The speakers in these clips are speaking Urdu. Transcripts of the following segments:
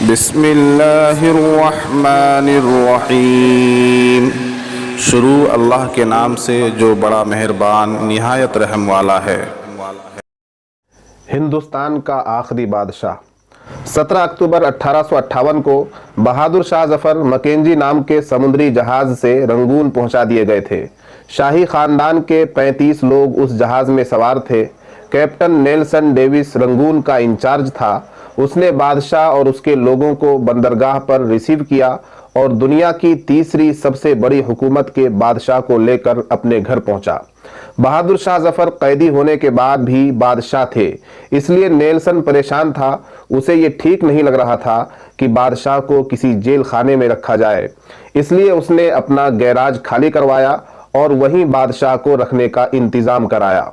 بسم اللہ الرحمن الرحیم۔ شروع اللہ کے نام سے جو بڑا مہربان نہایت رحم والا ہے۔ ہندوستان کا آخری بادشاہ 17 اکتوبر 1858 کو بہادر شاہ ظفر مکینجی نام کے سمندری جہاز سے رنگون پہنچا دیے گئے تھے۔ شاہی خاندان کے 35 لوگ اس جہاز میں سوار تھے۔ کیپٹن نیلسن ڈیوس رنگون کا انچارج تھا۔ اس نے بادشاہ اور اس کے لوگوں کو بندرگاہ پر ریسیو کیا اور دنیا کی تیسری سب سے بڑی حکومت کے بادشاہ کو لے کر اپنے گھر پہنچا۔ بہادر شاہ ظفر قیدی ہونے کے بعد بھی بادشاہ تھے، اس لیے نیلسن پریشان تھا۔ اسے یہ ٹھیک نہیں لگ رہا تھا کہ بادشاہ کو کسی جیل خانے میں رکھا جائے، اس لیے اس نے اپنا گیراج خالی کروایا اور وہیں بادشاہ کو رکھنے کا انتظام کرایا۔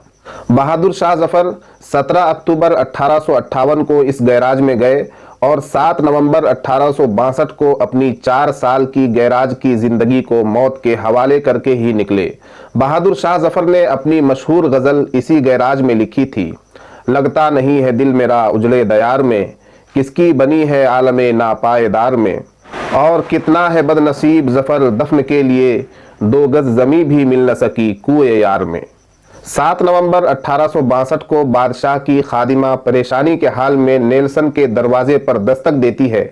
بہادر شاہ ظفر 17 اکتوبر 1858 کو اس گیراج میں گئے اور 7 نومبر 1862 کو اپنی 4 سال کی گیراج کی زندگی کو موت کے حوالے کر کے ہی نکلے۔ بہادر شاہ ظفر نے اپنی مشہور غزل اسی گیراج میں لکھی تھی: لگتا نہیں ہے دل میرا اجلے دیار میں، کس کی بنی ہے عالم ناپائیدار میں، اور کتنا ہے بد نصیب ظفر دفن کے لیے، 2 گز زمیں بھی مل نہ سکی کوئے یار میں۔ 7 نومبر 1862 کو بادشاہ کی خادمہ پریشانی کے حال میں نیلسن کے دروازے پر دستک دیتی ہے۔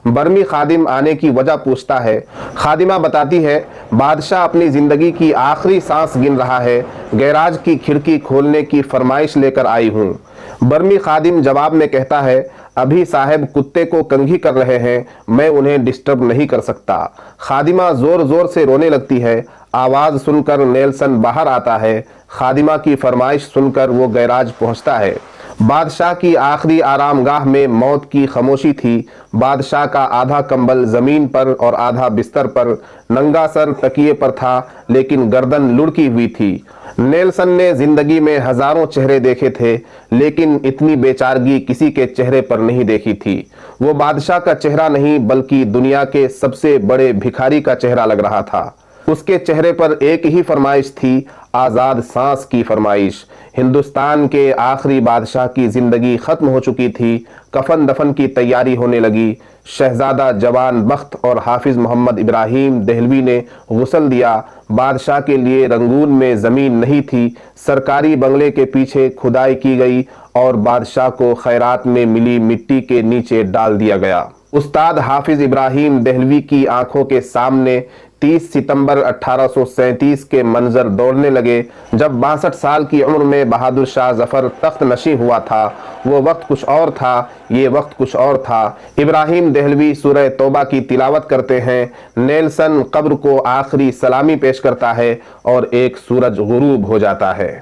برمی خادم آنے کی وجہ پوچھتا ہے۔ خادمہ بتاتی ہے، بادشاہ اپنی زندگی کی آخری سانس گن رہا ہے، گیراج کی کھڑکی کھولنے کی فرمائش لے کر آئی ہوں۔ برمی خادم جواب میں کہتا ہے، ابھی صاحب کتے کو کنگھی کر رہے ہیں، میں انہیں ڈسٹرب نہیں کر سکتا۔ خادمہ زور زور سے رونے لگتی ہے۔ آواز سن کر نیلسن باہر آتا ہے۔ خادمہ کی فرمائش سن کر وہ گیراج پہنچتا ہے۔ بادشاہ کی آخری آرام گاہ میں موت کی خاموشی تھی۔ بادشاہ کا آدھا کمبل زمین پر اور آدھا بستر پر، ننگا سر تکیے پر تھا، لیکن گردن لڑکی ہوئی تھی۔ نیلسن نے زندگی میں ہزاروں چہرے دیکھے تھے، لیکن اتنی بے چارگی کسی کے چہرے پر نہیں دیکھی تھی۔ وہ بادشاہ کا چہرہ نہیں بلکہ دنیا کے سب سے بڑے بھکاری کا چہرہ لگ رہا تھا۔ اس کے چہرے پر ایک ہی فرمائش تھی، آزاد سانس کی فرمائش۔ ہندوستان کے آخری بادشاہ کی زندگی ختم ہو چکی تھی۔ کفن دفن کی تیاری ہونے لگی۔ شہزادہ جوان بخت اور حافظ محمد ابراہیم دہلوی نے غسل دیا۔ بادشاہ کے لیے رنگون میں زمین نہیں تھی۔ سرکاری بنگلے کے پیچھے کھدائی کی گئی اور بادشاہ کو خیرات میں ملی مٹی کے نیچے ڈال دیا گیا۔ استاد حافظ ابراہیم دہلوی کی آنکھوں کے سامنے 30 ستمبر 1837 کے منظر دوڑنے لگے، جب 62 سال کی عمر میں بہادر شاہ ظفر تخت نشین ہوا تھا۔ وہ وقت کچھ اور تھا، یہ وقت کچھ اور تھا۔ ابراہیم دہلوی سورہ توبہ کی تلاوت کرتے ہیں، نیلسن قبر کو آخری سلامی پیش کرتا ہے اور ایک سورج غروب ہو جاتا ہے۔